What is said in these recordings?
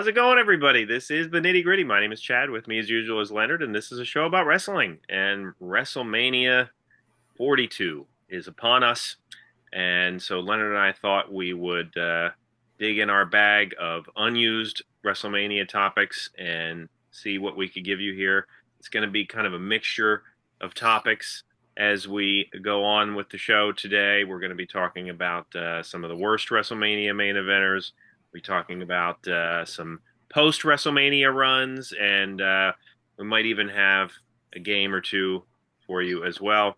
How's it going, everybody? This is the Nitty Gritty. My name is Chad. With me, as usual, is Leonard, and this is a show about wrestling. And WrestleMania 42 is upon us. And so Leonard and I thought we would dig in our bag of unused WrestleMania topics and see what we could give you here. It's going to be kind of a mixture of topics as we go on with the show today. We're going to be talking about some of the worst WrestleMania main eventers. We're talking about some post-WrestleMania runs, and we might even have a game or two for you as well.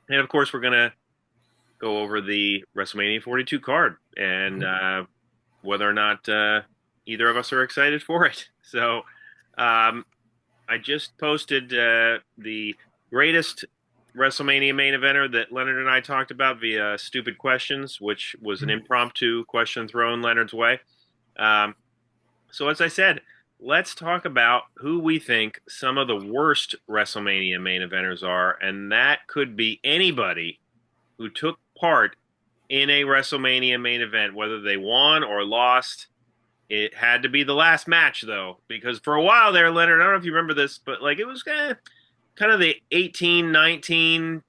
And, of course, we're going to go over the WrestleMania 42 card and whether or not either of us are excited for it. So I just posted the greatest WrestleMania main eventer that Leonard and I talked about via Stupid Questions, which was an impromptu question thrown Leonard's way. So as I said, let's talk about who we think some of the worst WrestleMania main eventers are, and that could be anybody who took part in a WrestleMania main event, whether they won or lost. It had to be the last match, though, because for a while there, Leonard, I don't know if you remember this, but like it was kind of the 18, 19,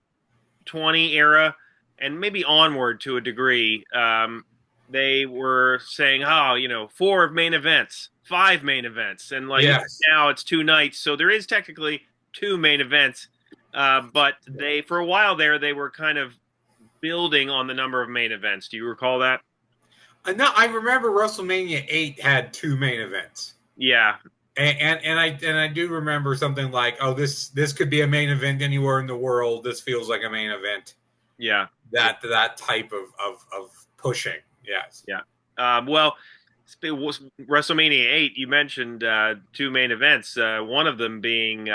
20 era, and maybe onward to a degree. They were saying, 4 main events, 5 main events, and now it's 2 nights, so there is technically 2 main events. But they, for a while there, they were kind of building on the number of main events. Do you recall that? No, I remember WrestleMania 8 had 2 main events. Yeah. And I do remember something like, this could be a main event anywhere in the world. This feels like a main event. Yeah. That type of pushing. Yes. Yeah. Well, WrestleMania 8, you mentioned 2 main events. One of them being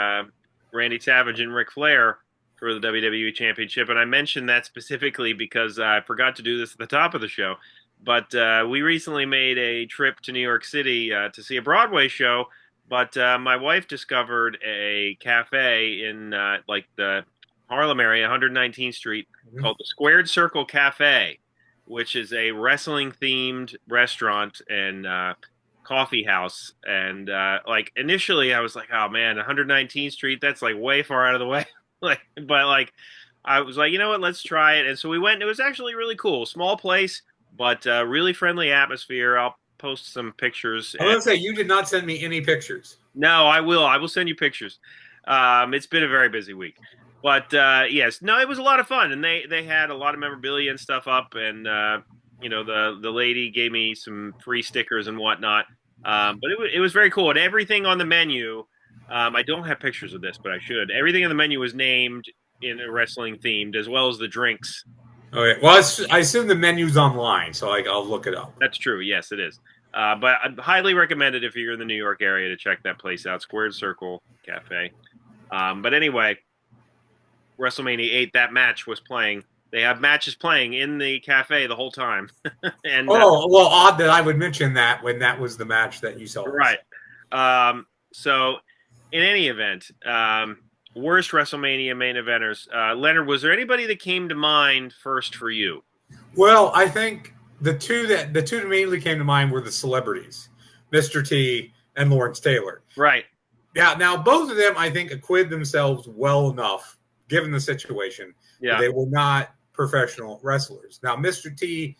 Randy Savage and Ric Flair for the WWE Championship. And I mentioned that specifically because I forgot to do this at the top of the show. But we recently made a trip to New York City to see a Broadway show. But my wife discovered a cafe in the Harlem area, 119th Street, called the Squared Circle Cafe, which is a wrestling-themed restaurant and coffee house. And initially, I was like, "Oh man, 119th Street, that's like way far out of the way." But I was like, you know what? Let's try it. And so we went. And it was actually really cool. Small place, but really friendly atmosphere. I'll post some pictures. I was going to say, you did not send me any pictures. No, I will. I will send you pictures. It's been a very busy week. But, yes, no, it was a lot of fun. And they had a lot of memorabilia and stuff up. And, the lady gave me some free stickers and whatnot. But it was very cool. And everything on the menu, I don't have pictures of this, but I should. Everything on the menu was named in a wrestling themed, as well as the drinks. Okay. Well, I assume the menu's online, so I'll look it up. That's true. Yes, it is. But I'd highly recommend it if you're in the New York area to check that place out, Squared Circle Cafe. But anyway, WrestleMania 8, that match was playing. They have matches playing in the cafe the whole time. And well, odd that I would mention that when that was the match that you saw. Right. So, in any event, worst WrestleMania main eventers. Leonard, was there anybody that came to mind first for you? Well, I think the two that immediately came to mind were the celebrities, Mr. T and Lawrence Taylor. Right. Yeah. Now, both of them, I think, acquitted themselves well enough, given the situation. Yeah. They were not professional wrestlers. Now, Mr. T,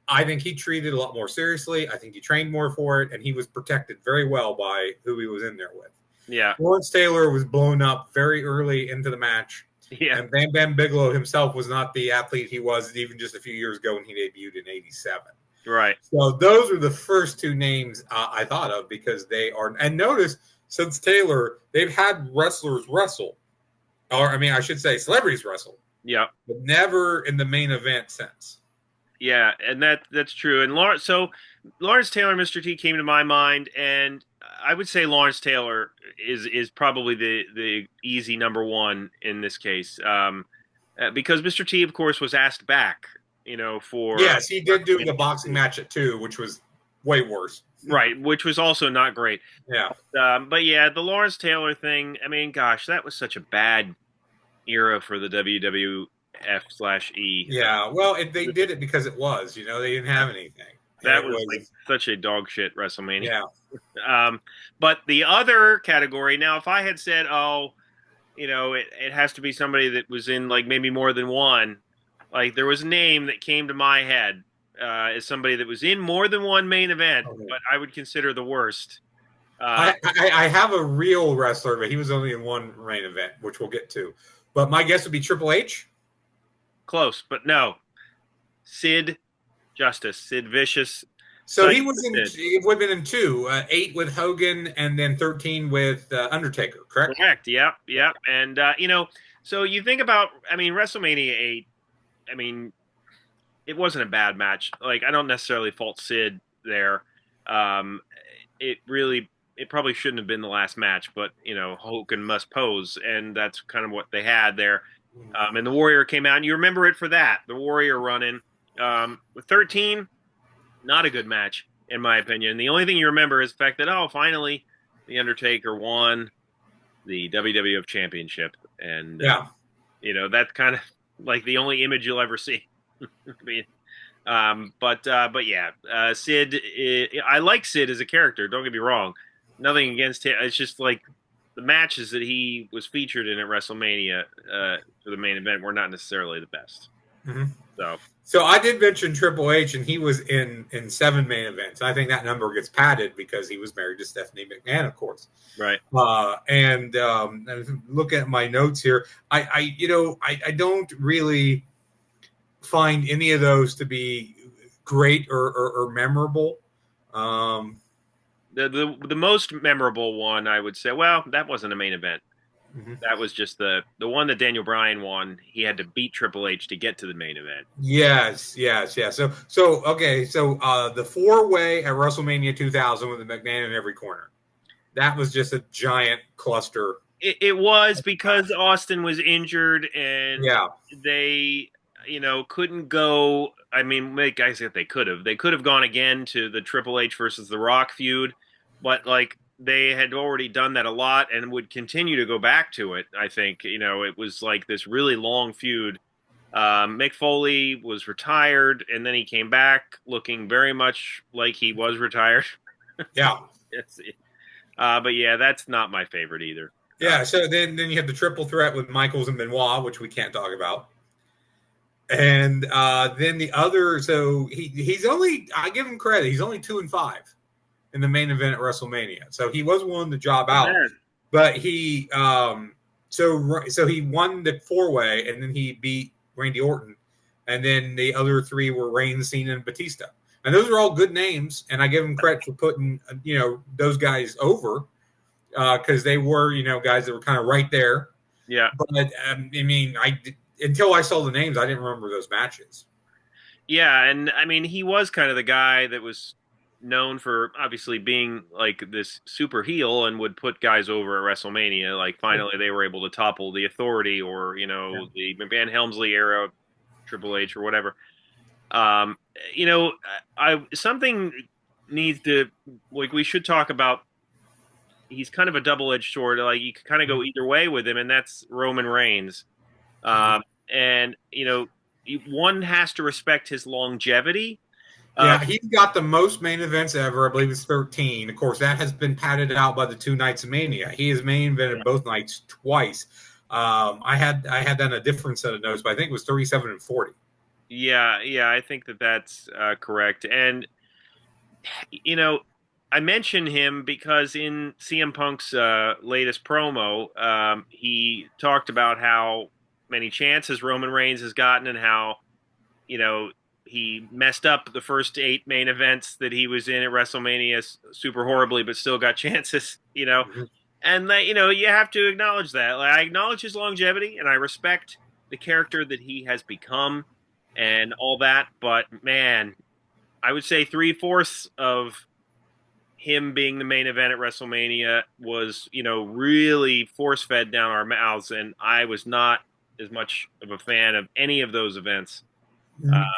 I think he treated it a lot more seriously. I think he trained more for it, and he was protected very well by who he was in there with. Yeah. Lawrence Taylor was blown up very early into the match. Yeah. And Bam Bam Bigelow himself was not the athlete he was even just a few years ago when he debuted in '87. Right. So those were the first 2 names I thought of because they are. And notice, since Taylor, they've had wrestlers wrestle. Or, I mean, I should say celebrities wrestle. Yeah. But never in the main event sense. Yeah, and that's true. And Lawrence Taylor, Mr. T came to my mind, and I would say Lawrence Taylor is probably the easy number one in this case, because Mr. T, of course, was asked back, for yes, he did do the boxing match at 2, which was way worse. Right, which was also not great. Yeah, but yeah, the Lawrence Taylor thing. I mean, gosh, that was such a bad era for the WWF/E. Yeah, well, they did it because it was. They didn't have anything. That was like such a dog shit WrestleMania. Yeah. But the other category, now, if I had said, oh, it has to be somebody that was in like maybe more than one, like there was a name that came to my head as somebody that was in more than one main event, Okay. but I would consider the worst. I have a real wrestler, but he was only in one main event, which we'll get to. But my guess would be Triple H. Close, but no. Sid Justice, Sid Vicious, So he Psycho was in. Sid. He would have been in two, 8 with Hogan, and then 13 with Undertaker. Correct? Correct. Yep. Yep. And so you think about, I mean, WrestleMania 8. I mean, it wasn't a bad match. Like, I don't necessarily fault Sid there. Um, it probably shouldn't have been the last match, but Hogan must pose, and that's kind of what they had there. And the Warrior came out, and you remember it for that. The Warrior running with 13, not a good match in my opinion. The only thing you remember is the fact that finally, the Undertaker won the WWF Championship, and Yeah. that's kind of like the only image you'll ever see. I mean, but yeah, Sid. I like Sid as a character. Don't get me wrong. Nothing against him. It's just like the matches that he was featured in at WrestleMania for the main event were not necessarily the best. Mm-hmm. So So I did mention Triple H, and he was in 7 main events. I think that number gets padded because he was married to Stephanie McMahon, of course. right. And look at my notes here. I don't really find any of those to be great or memorable. The most memorable one, I would say, well, that wasn't a main event. Mm-hmm. That was just the one that Daniel Bryan won. He had to beat Triple H to get to the main event. Yes. So okay. So the 4-way at WrestleMania 2000 with the McMahon in every corner. That was just a giant cluster. It was because Austin was injured and Yeah. they, couldn't go. I mean, I said they could have. They could have gone again to the Triple H versus The Rock feud, but like they had already done that a lot and would continue to go back to it. I think, it was like this really long feud. Mick Foley was retired and then he came back looking very much like he was retired. Yeah. But yeah, that's not my favorite either. Yeah. So then you have the triple threat with Michaels and Benoit, which we can't talk about. And then the other, so he's only, I give him credit, he's only 2-5 in the main event at WrestleMania. So he was willing to job out, but he, so he won the 4-way and then he beat Randy Orton. And then the other 3 were Reigns, Cena, and Batista. And those are all good names. And I give him credit for putting, those guys over because they were, guys that were kind of right there. Yeah. But I mean, until I saw the names, I didn't remember those matches. Yeah, and I mean, he was kind of the guy that was known for obviously being like this super heel and would put guys over at WrestleMania. Like finally, they were able to topple the Authority or the Van Helmsley era, Triple H or whatever. Something needs to we should talk about. He's kind of a double-edged sword. Like you can kind of go either way with him, and that's Roman Reigns. And one has to respect his longevity. Yeah, he's got the most main events ever. I believe it's 13. Of course, that has been padded out by the 2 nights of Mania. He has main evented both nights twice. I had that in a different set of notes, but I think it was 37 and 40. Yeah, I think that's correct. And I mention him because in CM Punk's latest promo, he talked about how many chances Roman Reigns has gotten and how, he messed up the first 8 main events that he was in at WrestleMania super horribly, but still got chances, Mm-hmm. And that, you have to acknowledge that. Like, I acknowledge his longevity and I respect the character that he has become and all that. But man, I would say 3/4 of him being the main event at WrestleMania was, really force fed down our mouths. And I was not as much of a fan of any of those events.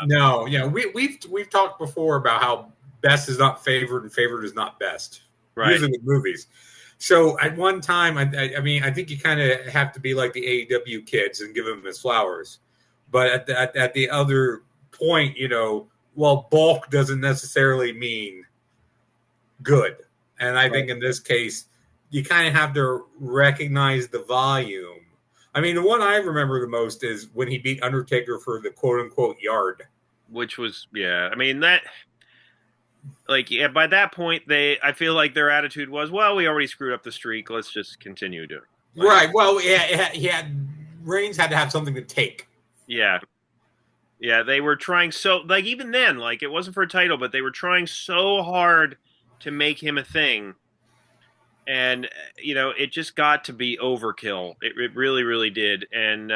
No, we've talked before about how best is not favored and favored is not best. Right. Usually with movies. So at one time, I mean, I think you kind of have to be like the AEW kids and give them his flowers. But at the other point, bulk doesn't necessarily mean good. And I think in this case, you kind of have to recognize the volume. I mean, the one I remember the most is when he beat Undertaker for the quote-unquote yard. Which was, I mean, that, like, by that point, I feel like their attitude was, well, we already screwed up the streak. Let's just continue to. Like, right. Well, Reigns had to have something to take. Yeah. Yeah, they were trying so, like, even then, like, it wasn't for a title, but they were trying so hard to make him a thing. And, it just got to be overkill. It really, really did. And,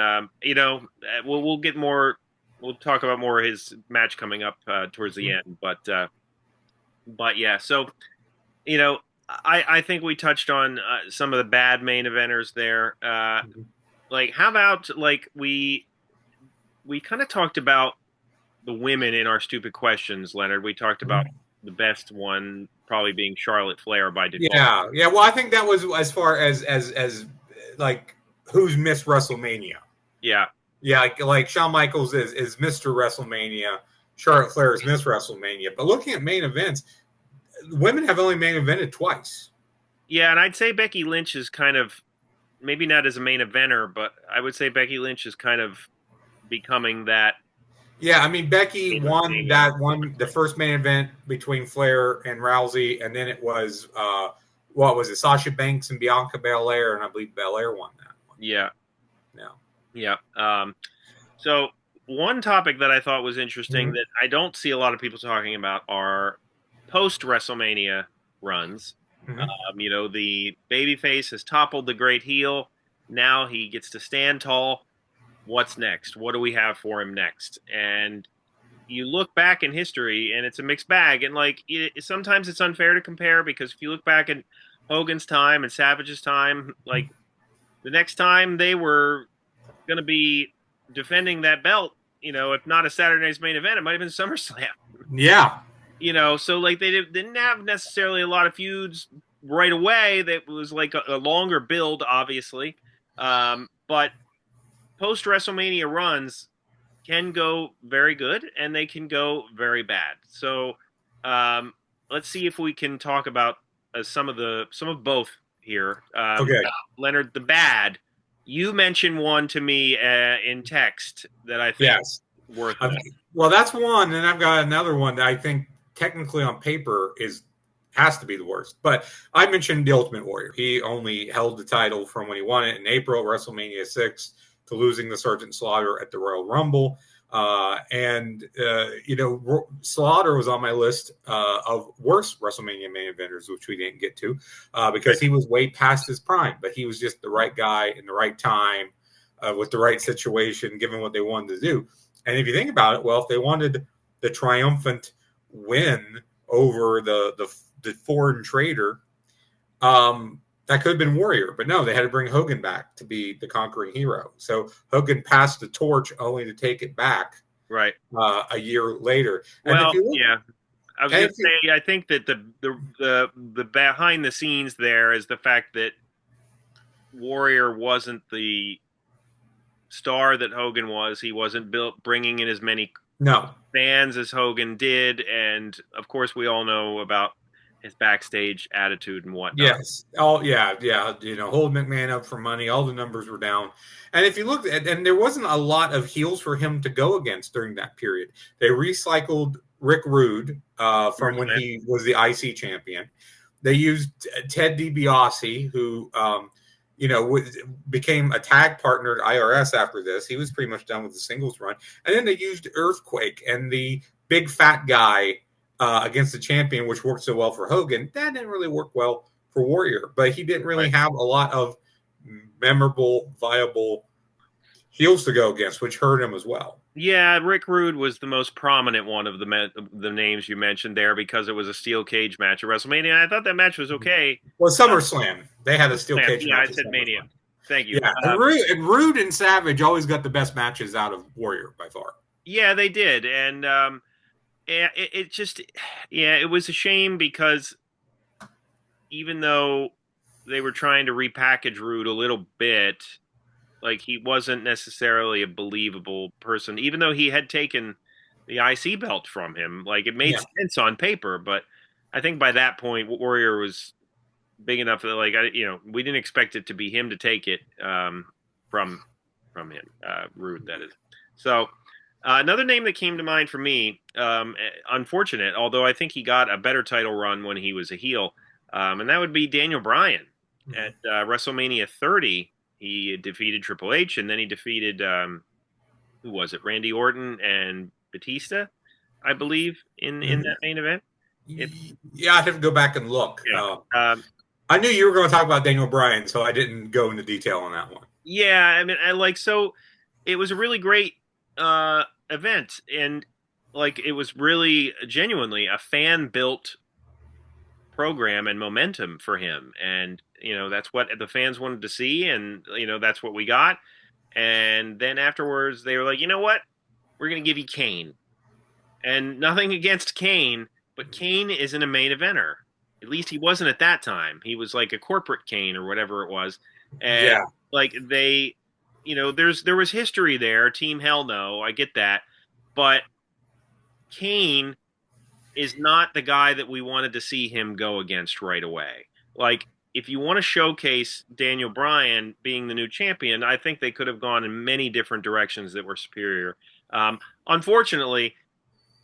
we'll get more, we'll talk about more of his match coming up towards the end. But yeah, so, I think we touched on some of the bad main eventers there. Like, how about, like, we kind of talked about the women in our stupid questions, Leonard. We talked about the best one probably being Charlotte Flair by default. Yeah. Well, I think that was as far as like who's missed WrestleMania. Yeah. Like Shawn Michaels is Mr. WrestleMania. Charlotte Flair is Miss WrestleMania. But looking at main events, women have only main evented twice. Yeah, and I'd say Becky Lynch is kind of, maybe not as a main eventer, but I would say Becky Lynch is kind of becoming that. Yeah, I mean, Becky won the first main event between Flair and Rousey, and then it was, what was it, Sasha Banks and Bianca Belair, and I believe Belair won that one. Yeah. So one topic that I thought was interesting that I don't see a lot of people talking about are post-WrestleMania runs. The babyface has toppled the great heel. Now he gets to stand tall. What's next? What do we have for him next? And you look back in history, and it's a mixed bag. And, like, sometimes it's unfair to compare because if you look back at Hogan's time and Savage's time, like, the next time they were going to be defending that belt, if not a Saturday Night's Main Event, it might have been SummerSlam. Yeah. So, like, they didn't have necessarily a lot of feuds right away. That was, like, a longer build, obviously. But post-WrestleMania runs can go very good, and they can go very bad. So let's see if we can talk about some of both here. Okay. Leonard, the bad. You mentioned one to me in text that I think is worth it. Well, that's one, and I've got another one that I think technically on paper has to be the worst. But I mentioned the Ultimate Warrior. He only held the title from when he won it in April, WrestleMania 6, to losing the Sergeant Slaughter at the Royal Rumble. Slaughter was on my list of worst WrestleMania main eventers, which we didn't get to because he was way past his prime, but he was just the right guy in the right time with the right situation, given what they wanted to do. And if you think about it, well, if they wanted the triumphant win over the foreign trader, that could have been Warrior, but no, they had to bring Hogan back to be the conquering hero. So Hogan passed the torch only to take it back right a year later. And well, I was going to say, I think that the behind the scenes there is the fact that Warrior wasn't the star that Hogan was. He wasn't bringing in as many fans as Hogan did, and of course, we all know about his backstage attitude and whatnot. Yes. Oh, yeah. Hold McMahon up for money. All the numbers were down. And if you look at, and there wasn't a lot of heels for him to go against during that period. They recycled Rick Rude from when he was the IC champion. They used Ted DiBiase, who, became a tag partner at IRS after this. He was pretty much done with the singles run. And then they used Earthquake and the big fat guy against the champion, which worked so well for Hogan. That didn't really work well for Warrior, but he didn't really have a lot of memorable, viable heels to go against, which hurt him as well. Yeah, Rick Rude was the most prominent one of the names you mentioned there because it was a steel cage match at WrestleMania. I thought that match was okay. Well, SummerSlam, they had a steel cage match. Yeah, I said Mania. Thank you. Yeah, and Rude and Savage always got the best matches out of Warrior by far. Yeah, they did, and it was a shame because even though they were trying to repackage Rude a little bit, like he wasn't necessarily a believable person, even though he had taken the IC belt from him. Like it made sense on paper, but I think by that point, Warrior was big enough that like we didn't expect it to be him to take it from him, Rude that is. So another name that came to mind for me, unfortunate, although I think he got a better title run when he was a heel, and that would be Daniel Bryan. At WrestleMania 30. He defeated Triple H, and then he defeated who was it? Randy Orton and Batista, I believe, in that main event. Yeah, I'd have to go back and look. Yeah. I knew you were going to talk about Daniel Bryan, so I didn't go into detail on that one. Yeah, I mean, it was a really great event, and like it was really genuinely a fan built program and momentum for him, and that's what the fans wanted to see, and that's what we got. And then afterwards, they were like, you know what, we're going to give you Kane, and nothing against Kane, but Kane isn't a main eventer. At least he wasn't at that time. He was like a corporate Kane or whatever it was. And like there was history there. Team Hell No, I get that. But Kane is not the guy that we wanted to see him go against right away. Like, if you want to showcase Daniel Bryan being the new champion, I think they could have gone in many different directions that were superior. Unfortunately,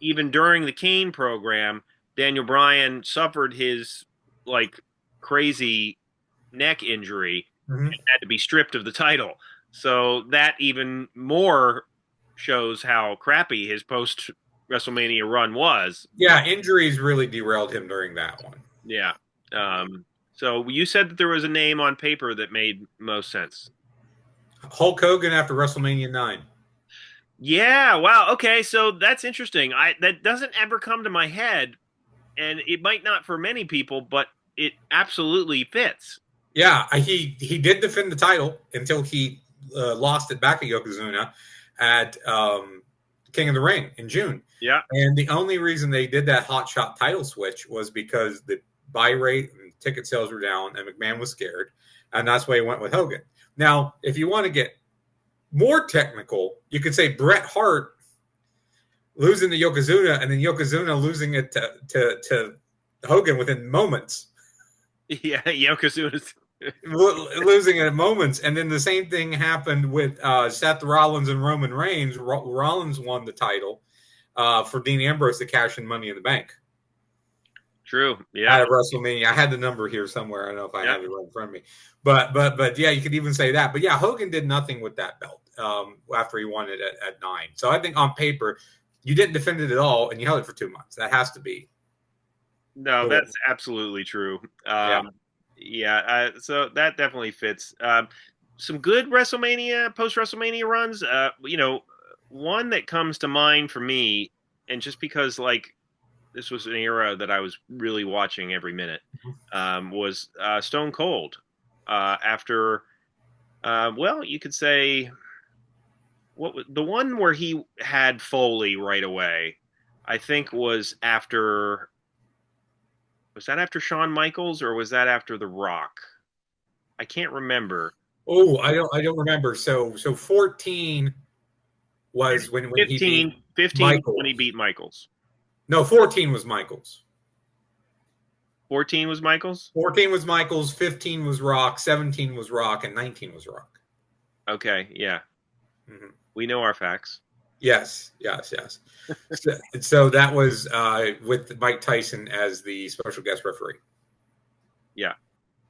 even during the Kane program, Daniel Bryan suffered his like crazy neck injury and had to be stripped of the title. So that even more shows how crappy his post WrestleMania run was. Yeah, injuries really derailed him during that one. Yeah. So you said that there was a name on paper that made most sense. Hulk Hogan after WrestleMania 9. Yeah, wow. Okay, so that's interesting. That doesn't ever come to my head, and it might not for many people, but it absolutely fits. Yeah, he did defend the title until he lost it back at Yokozuna at King of the Ring in June. Yeah. And the only reason they did that hot shot title switch was because the buy rate and ticket sales were down and McMahon was scared. And that's why he went with Hogan. Now, if you want to get more technical, you could say Bret Hart losing to Yokozuna and then Yokozuna losing it to Hogan within moments. Yeah, Yokozuna's losing it in moments. And then the same thing happened with Seth Rollins and Roman Reigns. Rollins won the title for Dean Ambrose to cash in Money in the Bank. True. Yeah. Out of WrestleMania. I had the number here somewhere. I don't know if I have it right in front of me. But yeah, you could even say that. But yeah, Hogan did nothing with that belt after he won it at 9. So I think on paper, you didn't defend it at all, and you held it for 2 months. That has to be. No, that's absolutely true. So that definitely fits. Some good WrestleMania, post-WrestleMania runs. One that comes to mind for me, and just because like this was an era that I was really watching every minute, was Stone Cold. After, you could say, the one where he had Foley right away, I think was after. Was that after Shawn Michaels or was that after The Rock? I can't remember. Oh, I don't remember. So 14 was when 15, he beat 15 Michaels. When he beat Michaels. No, 14 was Michaels. 14 was Michaels? 14 was Michaels, 15 was Rock, 17 was Rock, and 19 was Rock. Okay, yeah. Mm-hmm. We know our facts. Yes. So that was with Mike Tyson as the special guest referee. Yeah.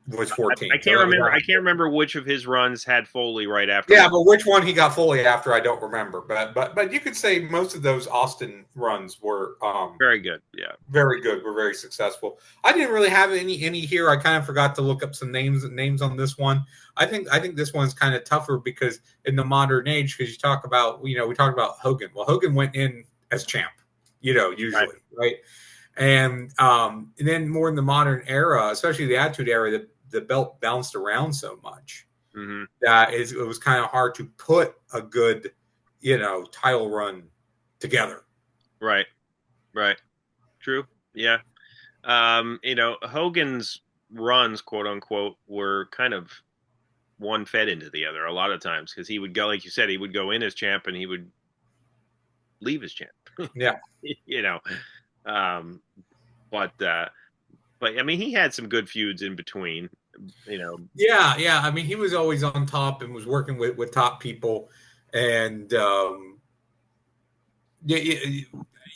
Was 14. I can't remember. I can't remember which of his runs had Foley right after. Yeah, but which one he got Foley after, I don't remember. But you could say most of those Austin runs were very good. Yeah, very good. Were very successful. I didn't really have any here. I kind of forgot to look up some names on this one. I think this one's kind of tougher because in the modern age, because you talk about we talked about Hogan. Well, Hogan went in as champ, usually, right? And then more in the modern era, especially the Attitude Era, the belt bounced around so much that it was kind of hard to put a good, title run together. Right. True. Yeah. Hogan's runs, quote unquote, were kind of one fed into the other a lot of times because he would go, like you said, he would go in as champ and he would leave as champ. Yeah. But I mean, he had some good feuds in between. You know. Yeah. I mean, he was always on top and was working with top people, and yeah,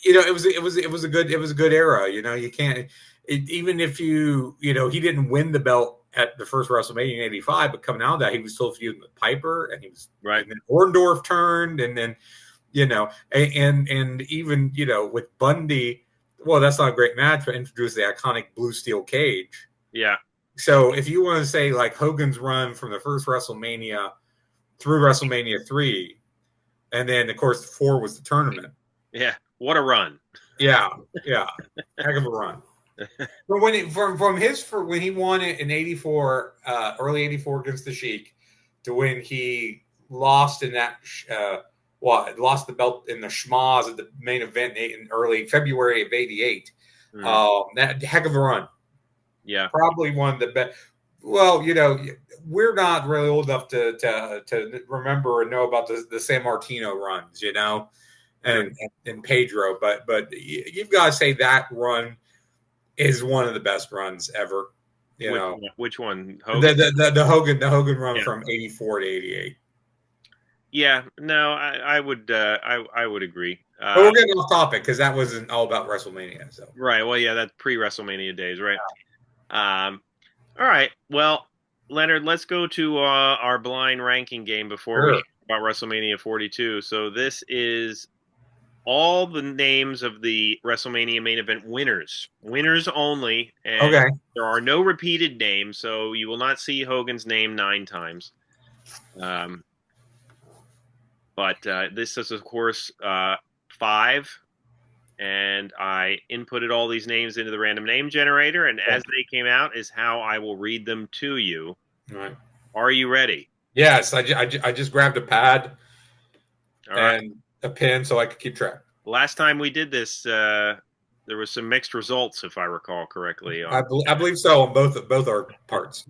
it was a good era. You know, you can't even if he didn't win the belt at the first WrestleMania in '85, but coming out of that, he was still feuding with Piper, and he was Right. And then Orndorff turned, and then and even with Bundy. Well, that's not a great match, but introduced the iconic blue steel cage. Yeah. So if you want to say like Hogan's run from the first WrestleMania through WrestleMania 3, and then of course 4 was the tournament. Yeah. What a run. Yeah. Heck of a run. From when he won it in '84, early '84 against the Sheik, to when he lost in that lost the belt in the schmaz at the main event in early February of '88. That heck of a run. Yeah. Probably one of the best. Well, we're not really old enough to remember and know about the San Martino runs, and Pedro, but you've got to say that run is one of the best runs ever. Which one? Hogan? The Hogan run from '84 to '88. Yeah, no, I would agree. But we're getting off topic because that wasn't all about WrestleMania. So right, well, yeah, that's pre-WrestleMania days, right? All right, well, Leonard, let's go to our blind ranking game before we talk about WrestleMania 42. So this is all the names of the WrestleMania main event winners only. And there are no repeated names, so you will not see Hogan's name 9 times. But this is, of course, 5. And I inputted all these names into the random name generator, and as they came out is how I will read them to you. All right. Are you ready? Yes, I just grabbed a pad and a pen so I could keep track. Last time we did this, there was some mixed results, if I recall correctly. I believe so on both our parts.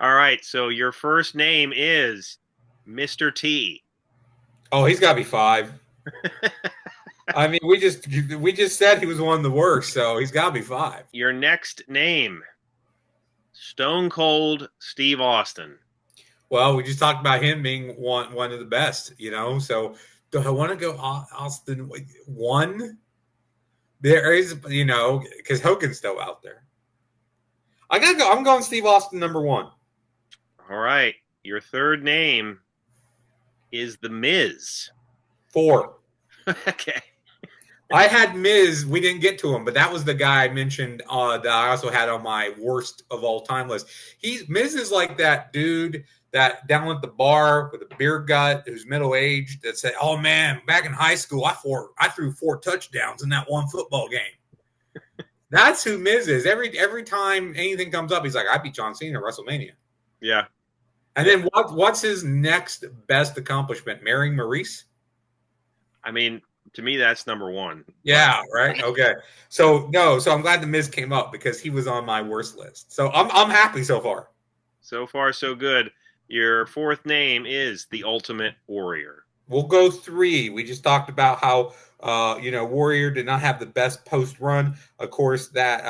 All right, so your first name is Mr. T. Oh, he's got to be 5. I mean, we just said he was one of the worst, so he's got to be 5. Your next name, Stone Cold Steve Austin. Well, we just talked about him being one of the best, So do I want to go Austin 1? There is, because Hogan's still out there. I gotta go. I'm going Steve Austin number 1. All right. Your third name is The Miz. 4. Okay. I had Miz. We didn't get to him, but that was the guy I mentioned that I also had on my worst of all time list. Miz is like that dude that down at the bar with a beer gut who's middle aged that said, "Oh man, back in high school, I threw 4 touchdowns in that one football game." That's who Miz is. Every time anything comes up, he's like, "I beat John Cena at WrestleMania." Yeah. And then what's his next best accomplishment? Marrying Maurice? I mean, to me, that's number 1. Yeah, right. Okay. So I'm glad the Miz came up because he was on my worst list. So I'm happy so far. So far, so good. Your fourth name is the Ultimate Warrior. We'll go 3. We just talked about how Warrior did not have the best post run. Of course, that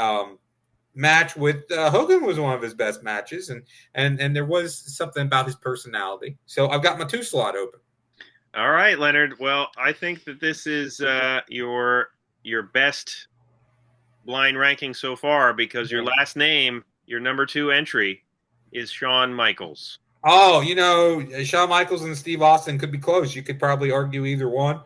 match with Hogan was one of his best matches, and there was something about his personality. So I've got my 2 slot open. All right, Leonard. Well, I think that this is your best blind ranking so far because your last name, your number 2 entry, is Shawn Michaels. Oh, Shawn Michaels and Steve Austin could be close. You could probably argue either one.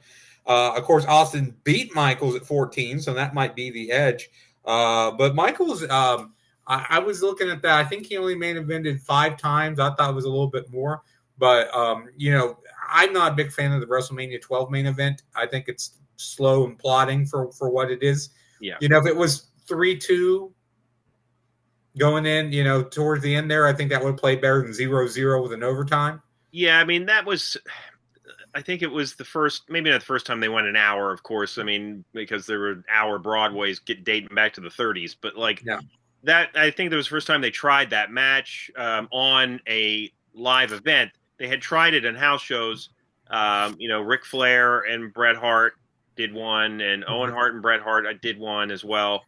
Of course, Austin beat Michaels at 14, so that might be the edge. But Michaels, I was looking at that. I think he only main evented 5 times. I thought it was a little bit more. But, I'm not a big fan of the WrestleMania 12 main event. I think it's slow and plodding for what it is. Yeah. If it was 3-2 going in, towards the end there, I think that would play better than 0-0 with an overtime. Yeah, I mean, I think it was maybe not the first time they went an hour, of course. I mean, because there were hour Broadways dating back to the 30s. But that, I think that was the first time they tried that match on a live event. They had tried it in house shows. Ric Flair and Bret Hart did one, and Owen Hart and Bret Hart did one as well.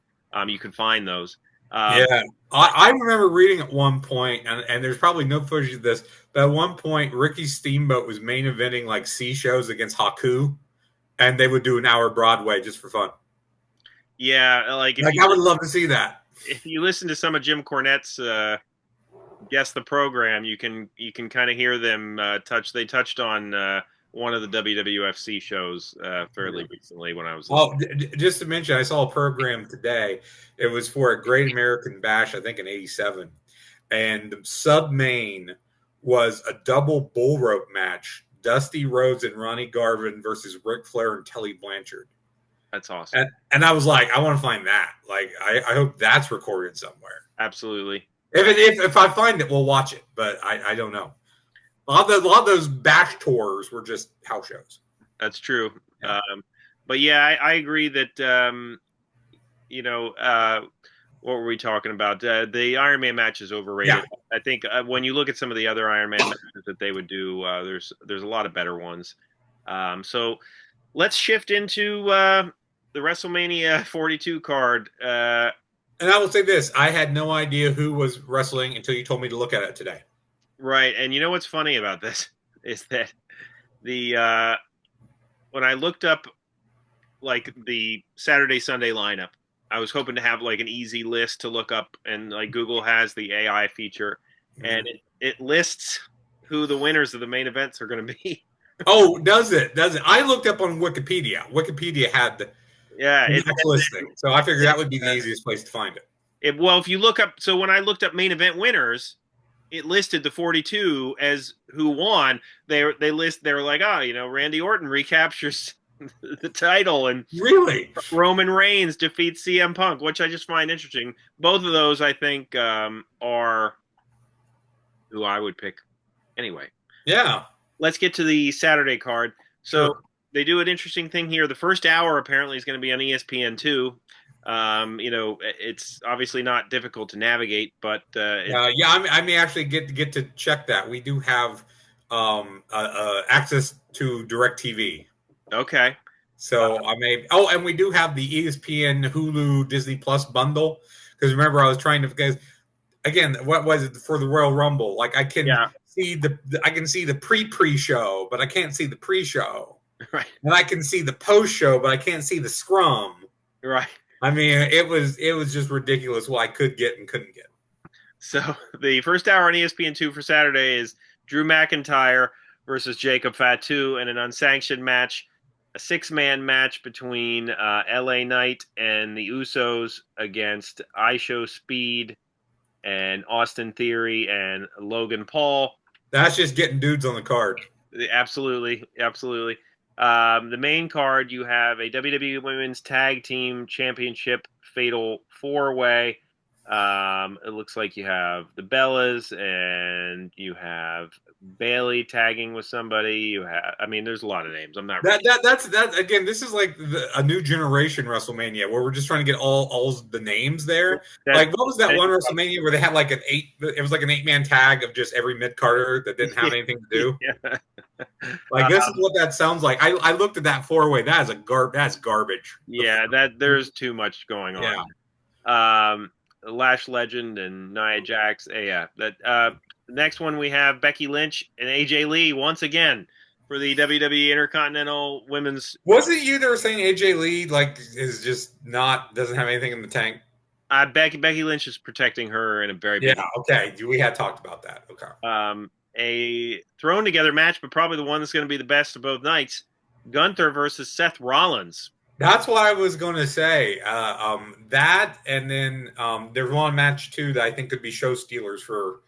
You can find those. Yeah, I remember reading at one point, and there's probably no footage of this, but at one point, Ricky Steamboat was main eventing like C shows against Haku, and they would do an hour Broadway just for fun. Yeah, like Like I would love to see that. if you listen to some of Jim Cornette's guess the program, you can kind of hear them touch. They touched on one of the WWFC shows fairly recently when I was listening. Just to mention, I saw a program today. It was for a Great American Bash, I think in '87, and the sub main was a double bull rope match: Dusty Rhodes and Ronnie Garvin versus Ric Flair and Tully Blanchard. That's awesome. And I was like, I want to find that. Like, I hope that's recorded somewhere. Absolutely. If I find it, we'll watch it. But I don't know. A lot of those bash tours were just house shows. That's true. Yeah. But yeah, I agree that what were we talking about? The Iron Man match is overrated. Yeah. I think when you look at some of the other Iron Man matches that they would do, there's a lot of better ones. So let's shift into the WrestleMania 42 card. And I will say this: I had no idea who was wrestling until you told me to look at it today. Right, and you know what's funny about this is that the when I looked up like the Saturday Sunday lineup, I was hoping to have like an easy list to look up, and like Google has the AI feature, and it lists who the winners of the main events are going to be. Oh, does it? Does it? I looked up on Wikipedia. Wikipedia had the next listing, so I figured that would be the easiest place to find it. Well, if you look up, so when I looked up main event winners, it listed the 42 as who won. They were like, Randy Orton recaptures the title, and really Roman Reigns defeats CM Punk, which I just find interesting. Both of those, I think, are who I would pick. Anyway, yeah. Let's get to the Saturday card. So they do an interesting thing here. The first hour apparently is going to be on ESPN2. It's obviously not difficult to navigate, but I may actually get to check that. We do have access to DirecTV. Okay. So I may. Oh, and we do have the ESPN, Hulu, Disney Plus bundle. Because remember, I was trying to. Because again, what was it for the Royal Rumble? Like I can see the pre-show, but I can't see the pre-show. Right. And I can see the post-show, but I can't see the scrum. Right. I mean, it was just ridiculous what I could get and couldn't get. So the first hour on ESPN2 for Saturday is Drew McIntyre versus Jacob Fatu in an unsanctioned match, a 6-man match between LA Knight and the Usos against ISHO Speed and Austin Theory and Logan Paul. That's just getting dudes on the card. Absolutely. The main card, you have a WWE Women's Tag Team Championship Fatal 4-Way. It looks like you have the Bellas and you have Bailey tagging with somebody. There's a lot of names. I'm not. That's again. This is like a new generation WrestleMania where we're just trying to get all the names there. Like what was that one WrestleMania where they had like it was like an 8-man tag of just every mid-carder that didn't have anything to do. Yeah. Like this is what that sounds like. I looked at that 4-way. That's garbage. Yeah, there's too much going on. Yeah. Lash Legend and Nia Jax. The next one we have Becky Lynch and AJ Lee once again for the WWE Intercontinental Women's. Wasn't you that were saying AJ Lee is just doesn't have anything in the tank? Becky Lynch is protecting her in a very big okay. We had talked about that. Okay. A thrown together match, but probably the one that's going to be the best of both nights. Gunther versus Seth Rollins. That's what I was going to say. That, and then there's one match, too, that I think could be show stealers for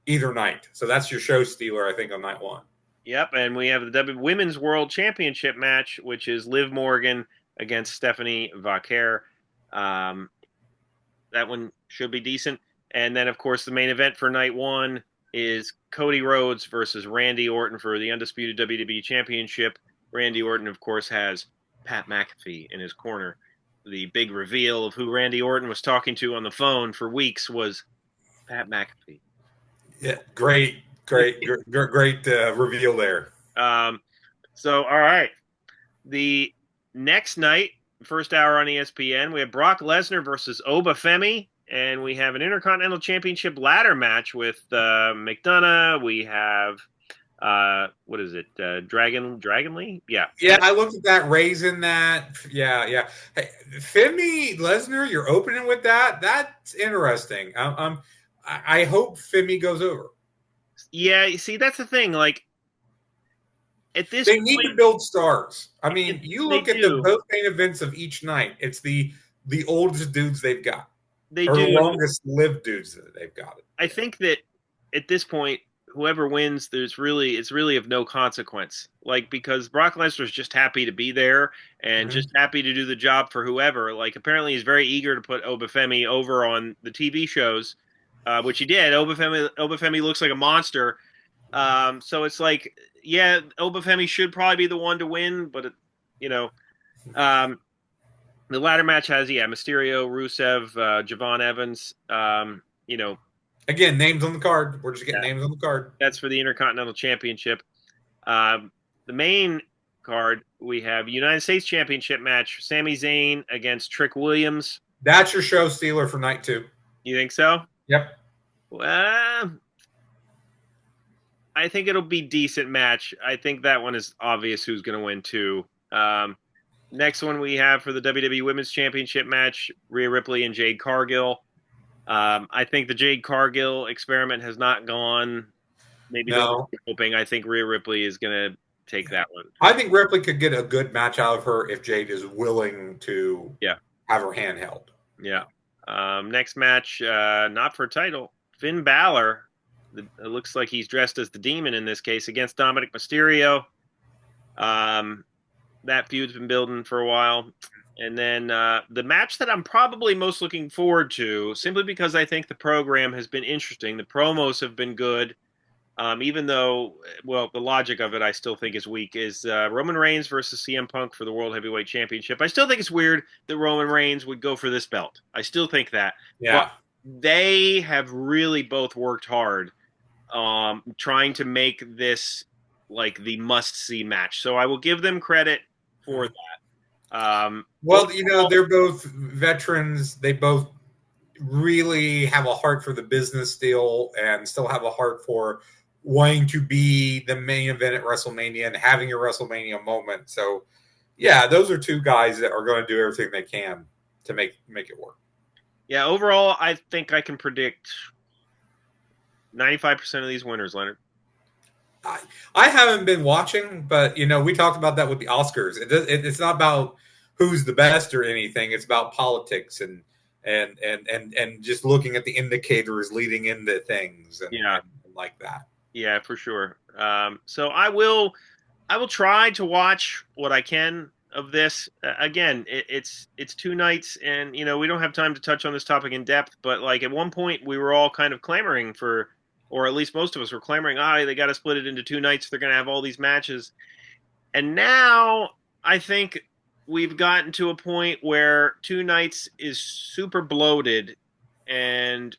either night. So that's your show stealer, I think, on night one. Yep, and we have the Women's World Championship match, which is Liv Morgan against Stephanie Vaquer. That one should be decent. And then, of course, the main event for night one is Cody Rhodes versus Randy Orton for the undisputed WWE Championship. Randy Orton, of course, has Pat McAfee in his corner. The big reveal of who Randy Orton was talking to on the phone for weeks was Pat McAfee. Yeah, great reveal there. So, all right. The next night first hour on ESPN. We have Brock Lesnar versus Obafemi, and we have an Intercontinental Championship ladder match with McDonough. We have what is it? Dragon Lee? Yeah. Yeah, I looked at that, raising that. Yeah. Hey, Femi Lesnar, you're opening with that. That's interesting. I hope Femi goes over. Yeah, you see, that's the thing. Like, at this They need to point, build stars. I mean, you they look at the do. both main events of each night. It's the oldest dudes they've got, They or the do. longest lived dudes that they've got. I think that at this point, whoever wins, it's really of no consequence. Like, because Brock Lesnar's just happy to be there and just happy to do the job for whoever. Like, apparently he's very eager to put Obafemi over on the TV shows, which he did. Obafemi looks like a monster. So it's like, yeah, Obafemi should probably be the one to win, but you know, um, the ladder match has Mysterio, Rusev, Javon Evans. Again, names on the card. We're just getting names on the card. That's for the Intercontinental Championship. The main card, we have United States Championship match: Sami Zayn against Trick Williams. That's your show stealer for night 2. You think so? Yep. Well, I think it'll be a decent match. I think that one is obvious who's going to win too. Next one we have for the WWE Women's Championship match: Rhea Ripley and Jade Cargill. I think the Jade Cargill experiment has not gone. Maybe no. Hoping. I think Rhea Ripley is going to take that one. I think Ripley could get a good match out of her if Jade is willing to have her hand held. Yeah. Next match, not for a title. Finn Balor. It looks like he's dressed as the Demon in this case against Dominic Mysterio. That feud's been building for a while. And then the match that I'm probably most looking forward to, simply because I think the program has been interesting. The promos have been good. Even though, well, the logic of it I still think is weak, is Roman Reigns versus CM Punk for the World Heavyweight Championship. I still think it's weird that Roman Reigns would go for this belt. I still think that. Yeah. But they have really both worked hard trying to make this like the must-see match. So I will give them credit for that. Well, they're both veterans. They both really have a heart for the business still and still have a heart for wanting to be the main event at WrestleMania and having a WrestleMania moment. So, yeah, those are two guys that are going to do everything they can to make it work. Yeah, overall, I think I can predict 95% of these winners, Leonard. I haven't been watching, but, we talked about that with the Oscars. It's not about who's the best or anything. It's about politics and just looking at the indicators leading into things and like that. Yeah, for sure. So I will try to watch what I can of this. Again, it's 2 nights, and we don't have time to touch on this topic in depth. But like at one point, we were all kind of clamoring for, or at least most of us were clamoring, they got to split it into 2 nights. They're going to have all these matches, and now I think we've gotten to a point where 2 nights is super bloated, and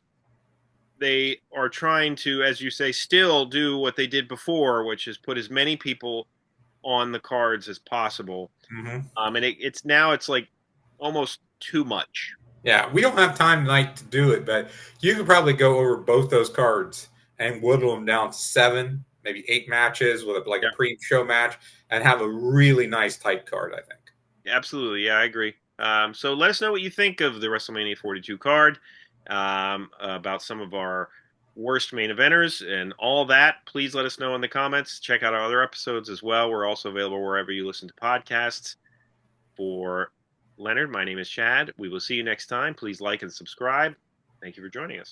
they are trying to, as you say, still do what they did before, which is put as many people on the cards as possible. Mm-hmm. And it's like almost too much. Yeah, we don't have time tonight to do it, but you could probably go over both those cards and whittle them down to 7, maybe 8 matches with a pre-show match and have a really nice tight card, I think. Absolutely. Yeah, I agree. So let us know what you think of the WrestleMania 42 card, about some of our worst main eventers and all that. Please let us know in the comments. Check out our other episodes as well. We're also available wherever you listen to podcasts. For Leonard, my name is Chad. We will see you next time. Please like and subscribe. Thank you for joining us.